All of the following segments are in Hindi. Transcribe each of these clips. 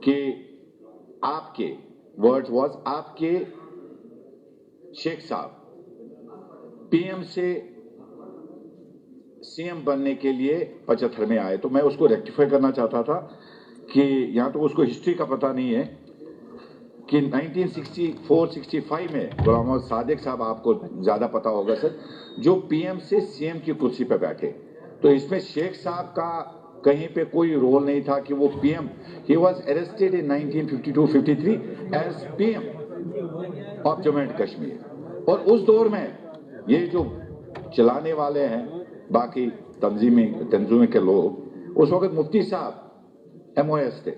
कि आपके वर्ड्स वाज आपके शेख साहब पीएम से सीएम बनने के लिए 75 में आए। तो मैं उसको रेक्टिफाई करना चाहता था कि यहां तो उसको हिस्ट्री का पता नहीं है कि 1964-65 में गुलाम मोहम्मद सादिक साहब, आपको ज्यादा पता होगा सर, जो पीएम से सीएम की कुर्सी पे बैठे। तो इसमें शेख साहब का कहीं पे कोई रोल नहीं था कि वो PM, he was arrested in 1952-53 as PM of Jammu and Kashmir. और उस दौर में ये जो चलाने वाले हैं बाकी तंजीमें के लोग, उस वक्त मुफ्ती साहब MOS थे।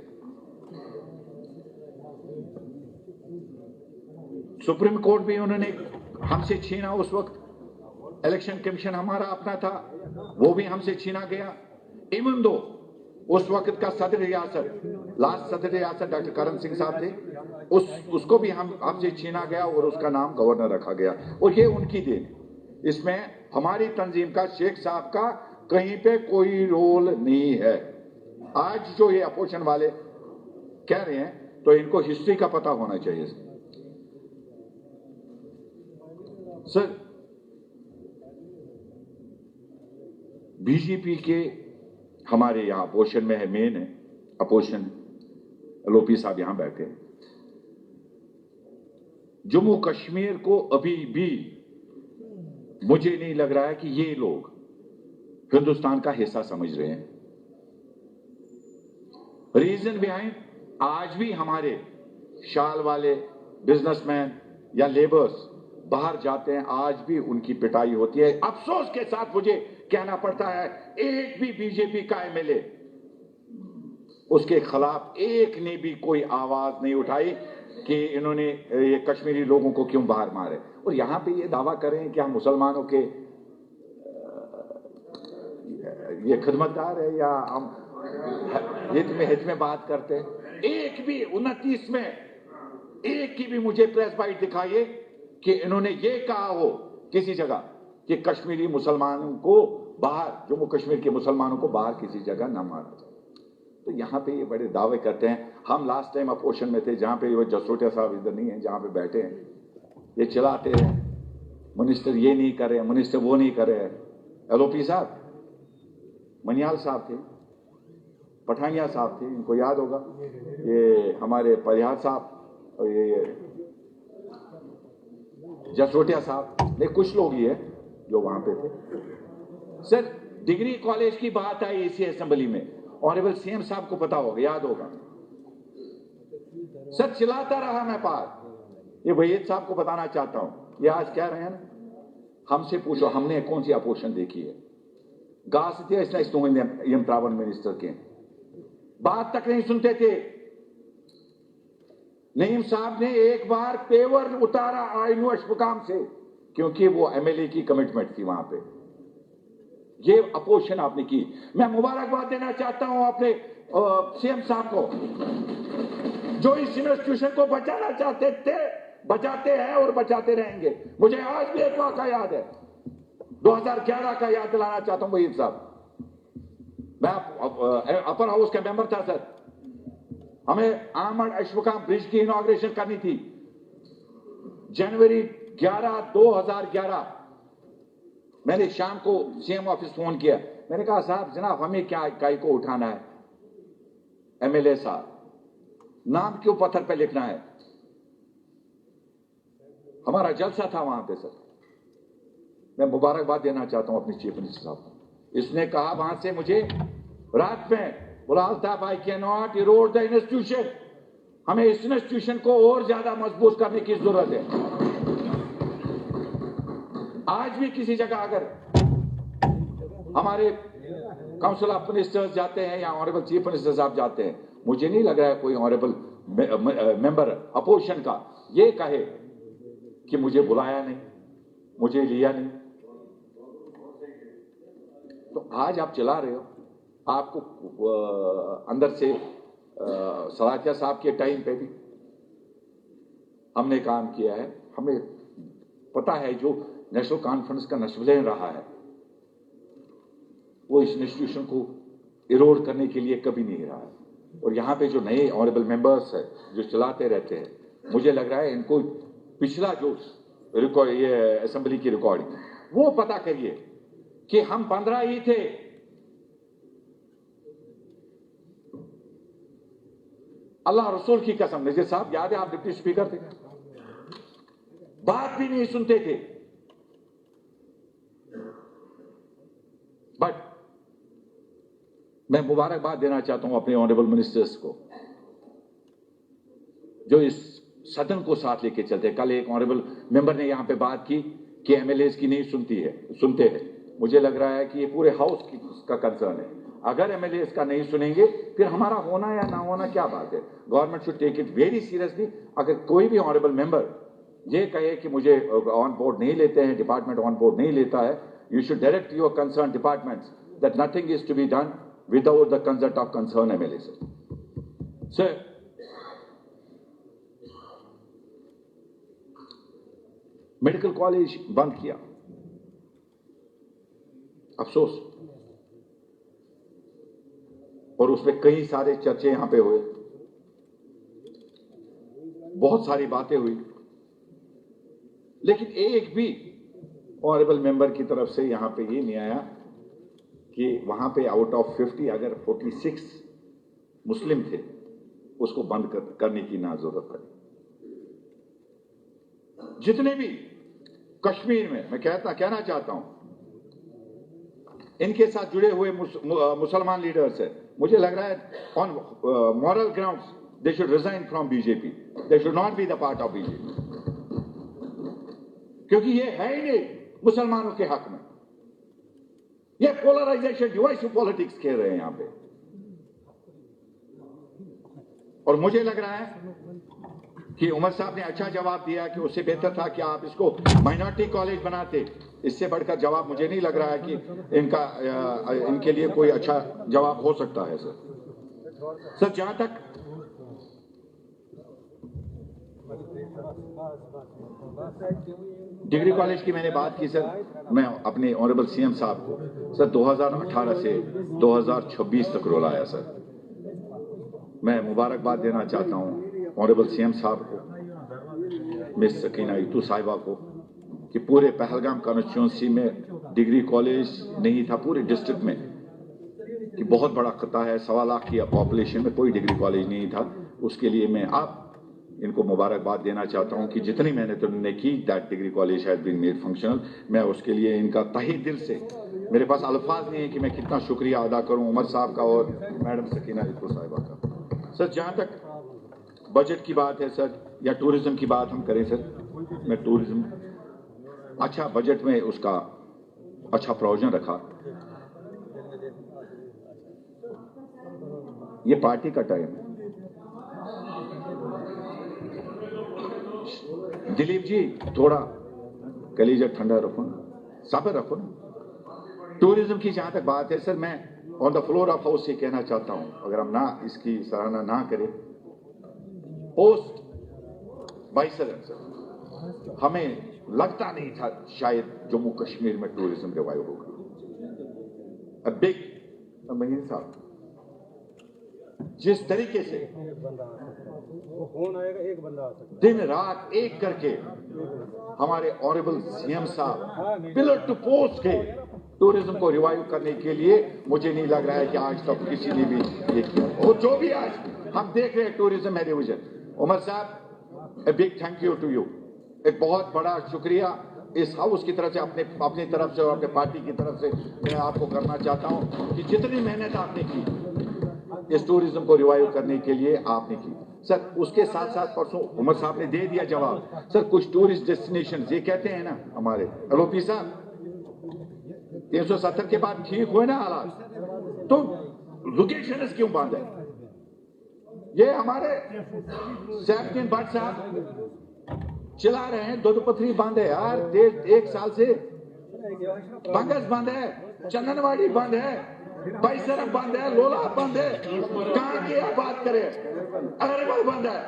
सुप्रीम कोर्ट भी उन्होंने हमसे छीना। उस वक्त इलेक्शन कमीशन हमारा अपना था, वो भी हमसे छीना गया। इवन दो उस वक्त का सदर रियासत, लास्ट सदर रियासत डॉक्टर करण सिंह साहब थे, उसको भी हमसे छीना गया और उसका नाम गवर्नर रखा गया। और ये उनकी देन, इसमें हमारी तंजीम का, शेख साहब का कहीं पे कोई रोल नहीं है। आज जो ये अपोजिशन वाले कह रहे हैं, तो इनको हिस्ट्री का पता होना चाहिए सर। बीजेपी के हमारे यहां अपोजिशन में है, मेन है अपोजिशन, LOP साहब यहां बैठे। जम्मू कश्मीर को अभी भी मुझे नहीं लग रहा है कि ये लोग हिंदुस्तान का हिस्सा समझ रहे हैं। रीजन बिहाइंड, आज भी हमारे शाल वाले बिजनेसमैन या लेबर्स बाहर जाते हैं, आज भी उनकी पिटाई होती है। अफसोस के साथ मुझे कहना पड़ता है, एक भी बीजेपी का MLA उसके खिलाफ एक ने भी कोई आवाज नहीं उठाई कि इन्होंने ये कश्मीरी लोगों को क्यों बाहर मारे। और यहां पे ये दावा करें कि हम मुसलमानों के ये खिदमतगार है या हम हित में बात करते हैं। एक भी 29 में एक की भी मुझे प्रेस बाइट दिखाइए कि इन्होंने ये कहा हो किसी जगह कि कश्मीरी मुसलमानों को बाहर, जम्मू कश्मीर के मुसलमानों को बाहर किसी जगह न मारा जाए। तो यहां पे ये बड़े दावे करते हैं। हम लास्ट टाइम अपोजिशन में थे, जहां पे वो जसरोटिया साहब इधर नहीं है, जहां पे बैठे हैं, ये चिल्लाते हैं मिनिस्टर ये नहीं कर रहे हैं, मिनिस्टर वो नहीं कर रहे हैं। LOP साहब, मनियाल साहब थे, पठानिया साहब थे, इनको याद होगा, ये हमारे परिहार साहब, और ये जसरोटिया साहब, नहीं कुछ लोग ही है जो वहां पे थे। सर, डिग्री कॉलेज की बात आई इसी असेंबली में, ऑनरेबल CM साहब को पता होगा, याद होगा। सर, चिल्लाता रहा मैं पार। ये वहीद साहब को बताना चाहता हूं, ये आज कह रहे हैं ना, हमसे पूछो हमने कौन सी अपोजिशन देखी है। गासते यम त्रावन मिनिस्टर के बात तक नहीं सुनते थे। नईम साहब ने एक बार पेवर उतारा आईनू अशफाकाम से, क्योंकि वो MLA की कमिटमेंट थी वहां पे। ये अपोजिशन आपने की। मैं मुबारकबाद देना चाहता हूं अपने CM साहब को, जो इस इंस्टीट्यूशन को बचाना चाहते थे, बचाते हैं और बचाते रहेंगे। मुझे आज भी एक वाक़ा याद है, 2011 का याद दिलाना चाहता हूं वहीद साहब। मैं अपर हाउस का मेंबर था सर, हमें अहमद अशफाकाम ब्रिज की इनॉग्रेशन करनी थी। जनवरी 11, 2011 मैंने शाम को CM ऑफिस फोन किया। मैंने कहा साहब जनाब हमें क्या इकाई को उठाना है, MLA साहब नाम क्यों पत्थर पे लिखना है, हमारा जलसा था वहां पे सर। मैं मुबारकबाद देना चाहता हूं अपने चीफ मिनिस्टर साहब को। इसने कहा वहां से मुझे रात में, बोला Altaf I can not Erode the institution, हमें इस इंस्टीट्यूशन को और ज्यादा मजबूत करने की जरूरत है। आज भी किसी जगह अगर हमारे काउंसिल ऑफ मिनिस्टर्स जाते हैं या ऑनरेबल चीफ मिनिस्टर साहब जाते हैं, मुझे नहीं लग रहा है कोई ऑनरेबल मेंबर अपोजिशन का ये कहे कि मुझे बुलाया नहीं, मुझे लिया नहीं। तो आज आप चला रहे हो, आपको अंदर से सलातिया साहब के टाइम पे भी हमने काम किया है, हमें पता है जो नेशनल कॉन्फ्रेंस का नस्बलेन रहा है वो इस इंस्टीट्यूशन को इरोड करने के लिए कभी नहीं रहा है। और यहाँ पे जो नए ऑनरेबल मेंबर्स है जो चलाते रहते हैं, मुझे लग रहा है इनको पिछला जो ये असेंबली की रिकॉर्डिंग वो पता करिए कि हम 15 ही थे। अल्लाह रसूल की कसम, नजीर साहब याद है आप डिप्टी स्पीकर थे, बात भी नहीं सुनते थे। बट मैं मुबारकबाद देना चाहता हूं अपने ऑनरेबल मिनिस्टर्स को जो इस सदन को साथ लेके चलते हैं। कल एक ऑनरेबल मेंबर ने यहां पे बात की कि एमएलएस की नहीं सुनते हैं। मुझे लग रहा है कि ये पूरे हाउस का कंसर्न है। अगर एमएलएस का नहीं सुनेंगे फिर हमारा होना या ना होना क्या बात है। Government should take it very seriously. अगर कोई भी ऑनरेबल मेंबर ये कहे कि मुझे ऑन बोर्ड नहीं लेते हैं, डिपार्टमेंट ऑन बोर्ड नहीं लेता है, you should direct your concern departments that nothing is to be done without the concert of concern MLAs. Sir, medical college बंद किया, अफसोस, और उसमें कई सारे चर्चे यहां पे हुए, बहुत सारी बातें हुई, लेकिन एक भी ऑनरेबल मेंबर की तरफ से यहां पे ये नहीं आया कि वहां पे आउट ऑफ 50 अगर 46 मुस्लिम थे उसको बंद करने की ना जरूरत पड़ी। जितने भी कश्मीर में मैं कहना चाहता हूं इनके साथ जुड़े हुए मुसलमान लीडर्स है, मुझे लग रहा है on moral grounds they should resign from BJP, they should not be the part of BJP, क्योंकि ये है ही नहीं मुसलमानों के हक में। ये पोलराइजेशन डिवाइसिव पॉलिटिक्स खेल रहे हैं यहां पे। और मुझे लग रहा है कि उमर साहब ने अच्छा जवाब दिया कि उससे बेहतर था कि आप इसको माइनॉरिटी कॉलेज बनाते। इससे बढ़कर जवाब मुझे नहीं लग रहा है कि इनके लिए कोई अच्छा जवाब हो सकता है। सर जहां तक डिग्री कॉलेज की मैंने बात की, सर मैं अपने ऑनरेबल सीएम साहब को सर 2018 से 2026 तक रुलाया। सर मैं मुबारकबाद देना चाहता हूं ऑनरेबल सीएम साहब को, मिस सकीना इतू साहिबा को, कि पूरे पहलगाम कॉन्स्टिट्यूंसी में डिग्री कॉलेज नहीं था पूरे डिस्ट्रिक्ट में, कि बहुत बड़ा खता है, 1.25 लाख की पॉपुलेशन में कोई डिग्री कॉलेज नहीं था। उसके लिए मैं आप इनको मुबारकबाद देना चाहता हूं कि जितनी मेहनत उन्होंने की, that degree college has been made functional. मैं उसके लिए इनका तहे दिल से, मेरे पास अल्फाज नहीं है कि मैं कितना शुक्रिया अदा करूं उमर साहब का और मैडम सकीना इतू साहिबा का। सर जहां तक बजट की बात है सर, या टूरिज्म की बात हम करें सर, मैं टूरिज्म अच्छा बजट में उसका अच्छा प्रोविजन रखा। ये पार्टी का टाइम है। दिलीप जी थोड़ा कलीजा ठंडा रखो ना, सब्र रखो ना। टूरिज्म की जहां तक बात है सर, मैं on the floor of house ये कहना चाहता हूं, अगर हम ना इसकी सराहना ना करें, पोस्ट बाइसरन सर हमें लगता नहीं था शायद जम्मू कश्मीर में टूरिज्म रिवाइव होगा। बिग महीन साहब जिस तरीके से दिन रात एक करके हमारे ऑनरेबल सीएम साहब पिलर टू पोस्ट के टूरिज्म को रिवाइव करने के लिए, मुझे नहीं लग रहा है कि आज तक किसी ने भी ये किया। और जो भी आज हम देख रहे हैं टूरिज्म में रिविजन, उमर साहब a big thank you to you, एक बहुत बड़ा शुक्रिया इस हाउस की तरफ से, अपनी तरफ से और अपने पार्टी की तरफ से मैं आपको करना चाहता हूं कि जितनी मेहनत आपने की इस टूरिज्म को रिवाइव करने के लिए आपने की। सर उसके साथ साथ परसों उमर साहब ने दे दिया जवाब, सर कुछ टूरिस्ट डेस्टिनेशन ये कहते हैं ना हमारे एलओपी साहब 370 के बाद ठीक हुए ना हालात, तो लोकेशन क्यों बंद है? ये हमारे सैफुद्दीन भट्ट साहब चला रहे हैं, दुधपथरी बंद है यार, 1 साल से बंगस बंद है, चंदनवाड़ी बंद है, बैसरम बंद है, लोला बंद है, कहां की आप बात करें, अरवल बंद है,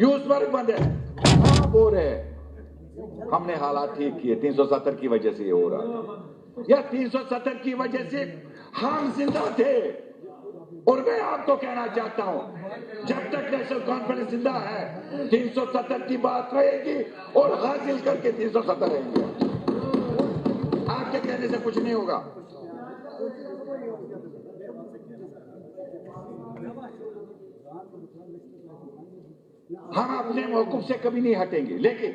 यूसुफर्ग बंद है, कहां बोल रहे हैं? हमने हालात ठीक किए, 370 की वजह से ये हो रहा है, या 370 की वजह से हम जिंदा थे, और मैं आपको कहना चाहता हूं, जब तक नेशनल कॉन्फ्रेंस जिंदा है 370 की बात रहेगी और हासिल करके 370 रहेंगे। आपके कहने से कुछ नहीं होगा। हम अपने मौकूफ से कभी नहीं हटेंगे, लेकिन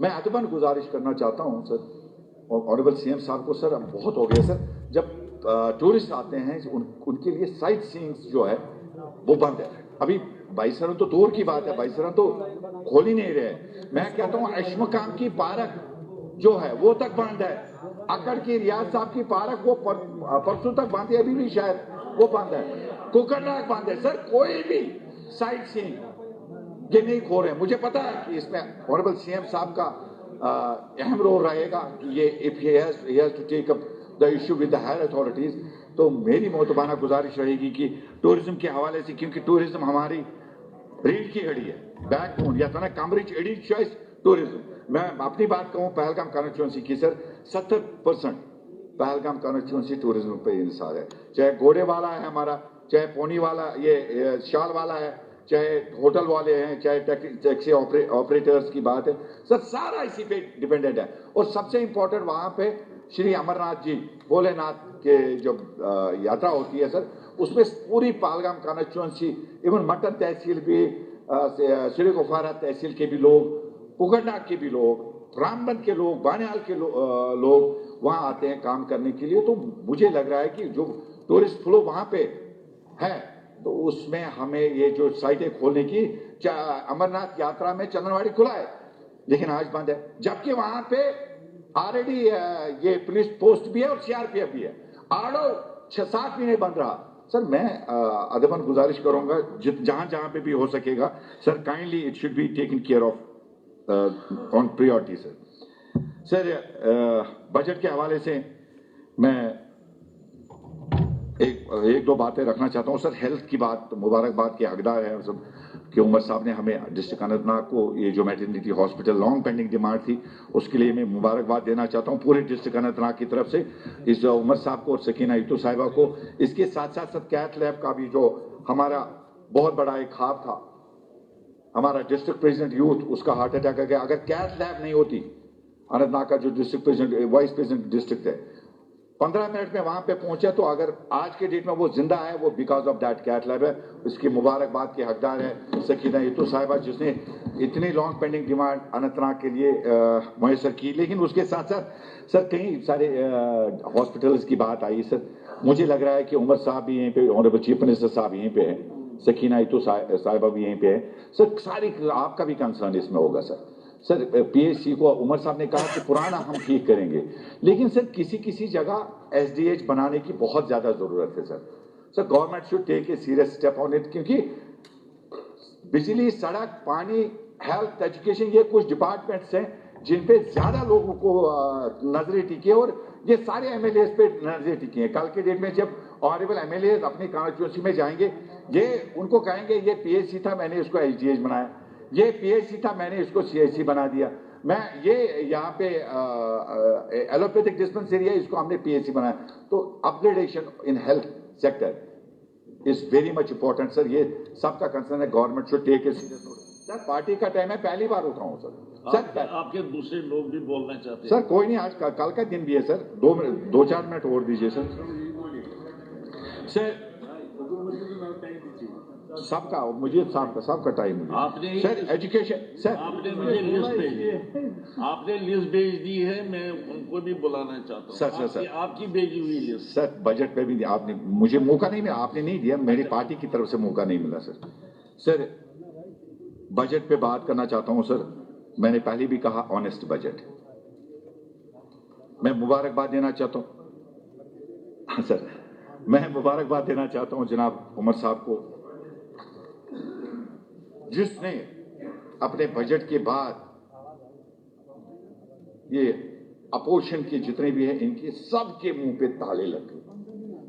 मैं अदबन गुजारिश करना चाहता हूं सर और ऑनरेबल सीएम साहब को, सर अब बहुत हो गया सर, जब टूरिस्ट आते हैं उनके लिए साइट सीइंग जो है वो बंद है। अभी बाईसरन तो दूर की बात है, बाईसरन तो खोल ही नहीं रहे। मैं कहता हूं अश्मकाम की पार्क जो है वो तक बंद है, अकड़ की रियाज साहब की पार्क वो परसों तक बंद है, अभी भी शायद वो बंद है, कुकरनाग बंद है। सर कोई भी साइट सीइंग ये नहीं खोल रहे। मुझे पता है कि इसमें ऑनरेबल सीएम साहब का अहम रोल रहेगा कि ये if he has to take up the issue with the higher authorities, तो मेरी मोतबाना गुजारिश रहेगी कि टूरिज्म के हवाले से, क्योंकि टूरिज्म हमारी रीढ़ की हड्डी है, बैकबोन, या तो ना कमरिच एडिड चॉइस टूरिज्म। मैं अपनी बात कहूं पहलगाम कॉन्स्टिट्यूंसी की सर, 70% पहलगाम कॉन्स्टिट्यूंसी टूरिज्म पे इंसार है, चाहे घोड़े वाला है हमारा, चाहे पोनी वाला ये शाल वाला है, चाहे होटल वाले हैं, चाहे टैक्सी ऑपरेटर्स की बात है सर, सारा इसी पे डिपेंडेंट है। और सबसे इंपॉर्टेंट वहां पे श्री अमरनाथ जी भोलेनाथ के जब यात्रा होती है सर, उसमें पूरी पहलगाम कॉन्स्टिट्यूंसी, इवन मटन तहसील भी, श्री गुफारा तहसील के भी लोग, कुकरनाग के भी लोग, रामबंद के लोग, बानियाल के लोग वहां आते हैं काम करने के लिए। तो मुझे लग रहा है कि जो टूरिस्ट फ्लो वहां पे है, तो उसमें हमें ये जो साइटें खोलने की, अमरनाथ यात्रा में चंदनवाड़ी खुला है लेकिन आज बंद है, जबकि वहां पे ऑलरेडी ये पुलिस पोस्ट भी है और सीआरपीएफ भी है। आड़ो 6-7 महीने बंद रहा। सर मैं अदबन गुजारिश करूंगा जहां जहां पे भी हो सकेगा sir, kindly it should be taken care of on priority sir. Sir budget के हवाले से मैं एक दो बातें रखना चाहता हूं सर। हेल्थ की बात, मुबारकबाद के हकदार है सब कि उमर साहब ने हमें डिस्ट्रिक्ट अनंतनाग को ये जो maternity hospital long pending demand थी, उसके लिए मैं मुबारकबाद देना चाहता हूं पूरे डिस्ट्रिक्ट अनंतनाग की तरफ से इस उमर साहब को और सकीना इतू साहिबा को। इसके साथ साथ सर कैथ लैब का भी जो हमारा बहुत बड़ा एक ख्वाब था, हमारा डिस्ट्रिक्ट प्रेसिडेंट यूथ उसका हार्ट अटैक आ गया। अगर कैथ लैब नहीं होती, अनंतनाग का जो district president vice president district है, 15 मिनट में वहां पे पहुंचे, तो अगर आज के डेट में वो जिंदा है वो because of that cath lab है। इसकी मुबारकबाद के हकदार है सकीना इतू साहिबा, जिसने इतनी लॉन्ग पेंडिंग डिमांड अनंतनाग के लिए मुयसर की। लेकिन उसके साथ साथ सर कई सारे हॉस्पिटल्स की बात आई सर, मुझे लग रहा है कि उमर साहब भी यहीं पे, ऑनरेबल चीफ मिनिस्टर साहब यहीं पे हैं, सकीना इतू साहिबा भी यहीं पे है सर। सारी आपका भी कंसर्न इसमें होगा सर। सर पीएचसी को उमर साहब ने कहा कि पुराना हम ठीक करेंगे, लेकिन सर किसी किसी जगह एसडीएच बनाने की बहुत ज्यादा जरूरत है sir. Sir government should take a serious step on it, क्योंकि बिजली, सड़क, पानी, हेल्थ, एजुकेशन, ये कुछ डिपार्टमेंट्स हैं जिन पे ज्यादा लोगों को नजरें टिकी है, और ये सारे एमएलए पे नजरें टिकी हैं। कल के डेट में जब ऑनरेबल एमएलए अपनी कॉन्स्टिट्यूंसी में जाएंगे, ये उनको कहेंगे ये पीएचसी था, मैंने इसको एसडीएच बनाया, ये पीएचसी था, मैंने इसको सीएचसी बना दिया, मैं ये यहाँ पे एलोपैथिक डिस्पेंसरी है, इसको हमने पीएचसी बनाया। तो upgradation in health sector is very much important sir. ये सबका कंसर्न है, government should take a serious note. Sir party का टाइम है, पहली बार उठाऊं सर। आपके दूसरे लोग भी बोलना चाहते हैं सर। कोई नहीं, आज कल का दिन भी है सर, 2-4 मिनट और दीजिए सर। सर सबका, मुझे सबका टाइम आपने सर। एजुकेशन सर, आपने मुझे लिस्ट भेज दी है, मैं उनको भी बुलाना चाहता हूँ सर। सर आपकी भेजी हुई लिस्ट सर, बजट पे भी आपने मुझे मौका नहीं मिला, आपने नहीं दिया, मेरी पार्टी की तरफ से मौका नहीं मिला सर। सर बजट पे बात करना चाहता हूं सर। मैंने पहले भी कहा ऑनेस्ट बजट, मैं मुबारकबाद देना चाहता हूं। हाँ सर, मैं मुबारकबाद देना चाहता हूं जनाब उमर साहब को, जिसने अपने बजट के बाद ये अपोजिशन के जितने भी हैं, इनके सबके मुंह पे ताले लग गए।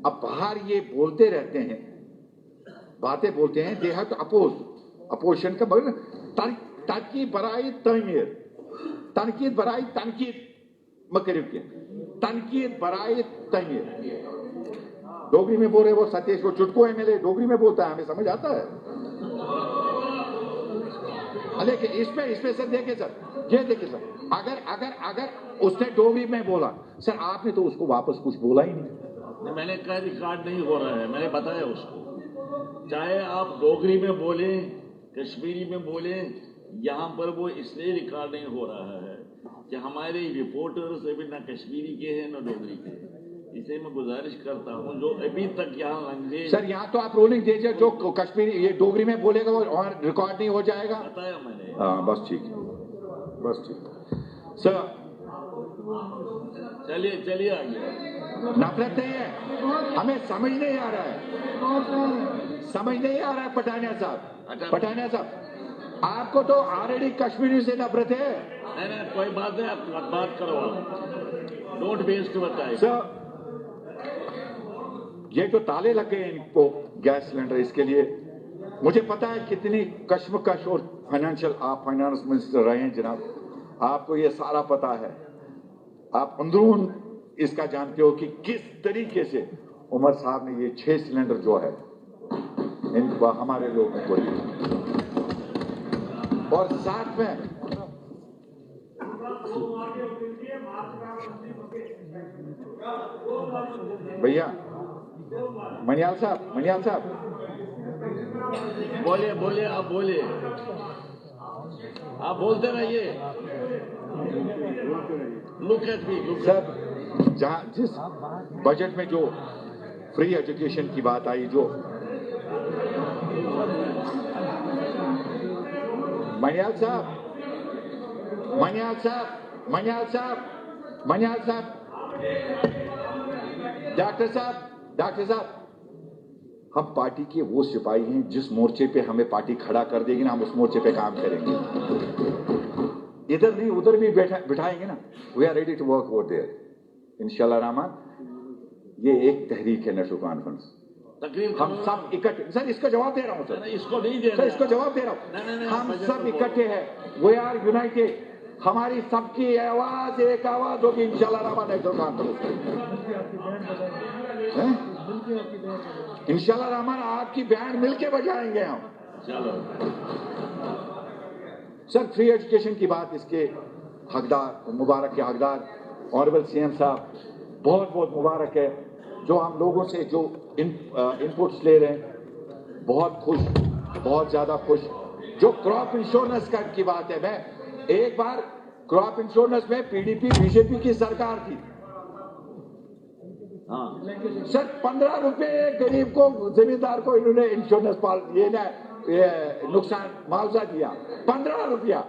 अब बाहर ये बोलते रहते हैं, बातें बोलते हैं, they have to oppose. Opposition का मतलब तनकीद बराई तमीर, तनकीद बराई तनकीद मकरीब के, तनकीद बराई तमीर। डोगरी में बोल रहे, वो सतीश वो चुटको एमएलए डोगरी में बोलता है, हमें समझ आता है। लेकिन इसमें सर देखिए सर, ये देखिए सर, अगर उसने डोगरी में बोला सर, आपने तो उसको वापस कुछ बोला ही नहीं। मैंने कहा रिकॉर्ड नहीं हो रहा है, मैंने बताया उसको, चाहे आप डोगरी में बोले कश्मीरी में बोले, यहाँ पर वो इसलिए रिकॉर्ड नहीं हो रहा है कि हमारे रिपोर्टर्स अभी ना कश्मीरी के हैं ना डोगरी के हैं। इसे मैं गुजारिश करता हूँ जो अभी तक यहाँ लंघे। सर यहाँ तो आप रूलिंग दीजिए, जो कश्मीरी ये डोगरी में बोलेगा वो और रिकॉर्ड नहीं हो जाएगा। बताया मैंने। हाँ बस ठीक है, बस ठीक सर। चलिए आगे। नफरत नहीं है, हमें समझ नहीं आ रहा है, समझ नहीं आ रहा है पठानिया साहब। पठानिया साहब, आपको तो ऑलरेडी कश्मीरी से नफरत है। नहीं कोई बात नहीं, आप बात करो, डोंट वेस्ट बताइए सर। ये जो ताले लग गए इनको गैस सिलेंडर, इसके लिए मुझे पता है कितनी कश्मकश और आप फाइनेंस मिनिस्टर रहे हैं जनाब, आपको ये सारा पता है। आप अंदरून इसका जानते हो कि किस तरीके से उमर साहब ने ये 6 सिलेंडर जो है इनको हमारे लोगों को दिए, और साथ में भैया मनियाल साहब बोलिए आप बोलते रहिए। लुक एट मी सर, जहां जिस बजट में जो फ्री एजुकेशन की बात आई, जो मनियाल साहब डॉक्टर साहब, हम पार्टी के वो सिपाही हैं, जिस मोर्चे पे हमें पार्टी खड़ा कर देगी ना, हम उस मोर्चे पे काम करेंगे। इधर नहीं उधर भी बिठाएंगे ना। We are ready to work over there इंशाल्लाह रहमान। ये एक तहरीक है नेशनल कॉन्फ्रेंस, हम सब इकट्ठे। सर इसका जवाब दे रहा हूं सर, इसको नहीं दे सर, इसको जवाब दे रहा हूं। हम सब इकट्ठे हैं, वी आर यूनाइटेड। हमारी सबकी आवाज एक आवाज होगी इंशाल्लाह रहमान नेशनल कॉन्फ्रेंस। इंशाल्लाह रहमान आपकी बैंड मिलके बजाएंगे हम। चलो सर, फ्री एजुकेशन की बात, इसके हकदार मुबारक के हकदार ऑनरेबल सीएम साहब, बहुत बहुत मुबारक है। जो हम लोगों से जो इनपुट्स ले रहे हैं, बहुत खुश, बहुत ज्यादा खुश। जो क्रॉप इंश्योरेंस का की बात है, मैं एक बार क्रॉप इंश्योरेंस में पीडीपी बीजेपी की सरकार थी। हाँ सर 15 रुपए गरीब को, जमींदार को इन्होंने इंश्योरेंस ये नुकसान मुआवजा दिया, 15 रुपया।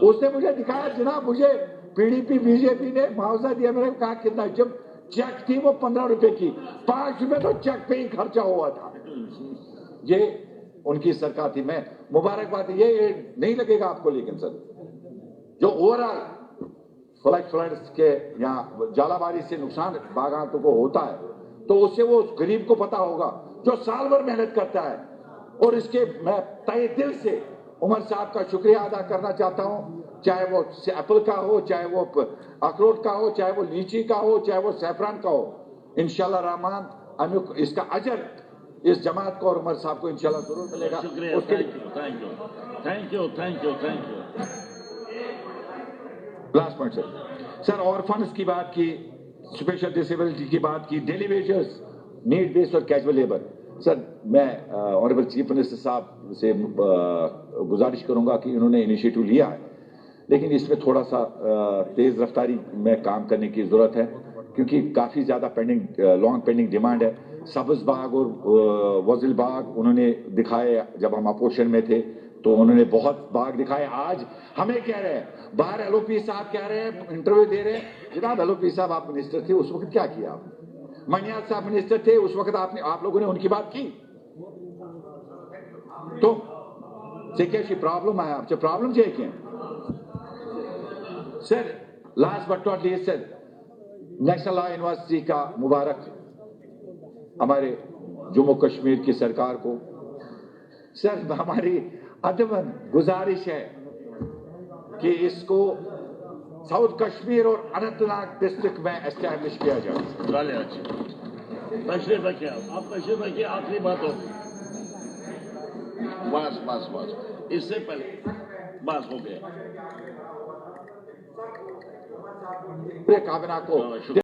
उसने मुझे दिखाया जनाब, मुझे पीडीपी बीजेपी ने मुआवजा दिया। मैंने कहा कितना? जब चेक थी वो 15 रुपए की, 5 रुपए तो चेक पे ही खर्चा हुआ था। ये उनकी सरकार थी। मैं मुबारकबाद, ये नहीं लगेगा आपको, लेकिन सर जो ओवरऑल फ्लड्स के यहाँ जालाबारी से नुकसान बागानों को होता है, तो उससे वो गरीब को पता होगा जो साल भर मेहनत करता है। और इसके मैं तहे दिल से उमर साहब का शुक्रिया अदा करना चाहता हूं, चाहे वो एप्पल का हो, चाहे वो अखरोट का हो, चाहे वो लीची का हो, चाहे वो सैफरान का हो। इंशाल्लाह रहमान हमें इसका अजर इस जमात को और उमर साहब को इंशाल्लाह जरूर मिलेगा। शुक्रिया, thank you. Last point sir, orphans की बात की, स्पेशल डिसेबिलिटी की बात की, डेली वेजर्स, नीड बेस्ड और कैजुअल लेबर। सर मैं ऑनरेबल चीफ मिनिस्टर साहब से गुजारिश करूंगा कि इन्होंने इनिशिएटिव लिया है, लेकिन इसमें थोड़ा सा तेज रफ्तारी में काम करने की जरूरत है, क्योंकि काफी ज्यादा लॉन्ग पेंडिंग डिमांड है। सब्ज बाग और वजिल बाग उन्होंने दिखाए, जब हम अपोजिशन में थे तो उन्होंने बहुत बाग दिखाए। आज हमें कह रहे हैं, बाहर एलओपी साहब कह रहे हैं, इंटरव्यू दे रहे हैं, जनाब एलओपी साहब आप मिनिस्टर थे उस वक्त, क्या किया आप? मनियाल साहब मिनिस्टर थे उस वक्त, आप लोगों ने उनकी बात की? तो क्या प्रॉब्लम है आपसे? प्रॉब्लम क्या है? Sir last but not least sir, national law university का मुबारक हमारे जम्मू कश्मीर की सरकार को। सर हमारी अदबन गुजारिश है कि इसको साउथ कश्मीर और अनंतनाग डिस्ट्रिक्ट में एस्टैब्लिश किया जाए। तशरीफ रखिए, आप तशरीफ रखिए, आखिरी बात होगी। बस बस बस, इससे पहले बस हो गया। पूरे काबिना को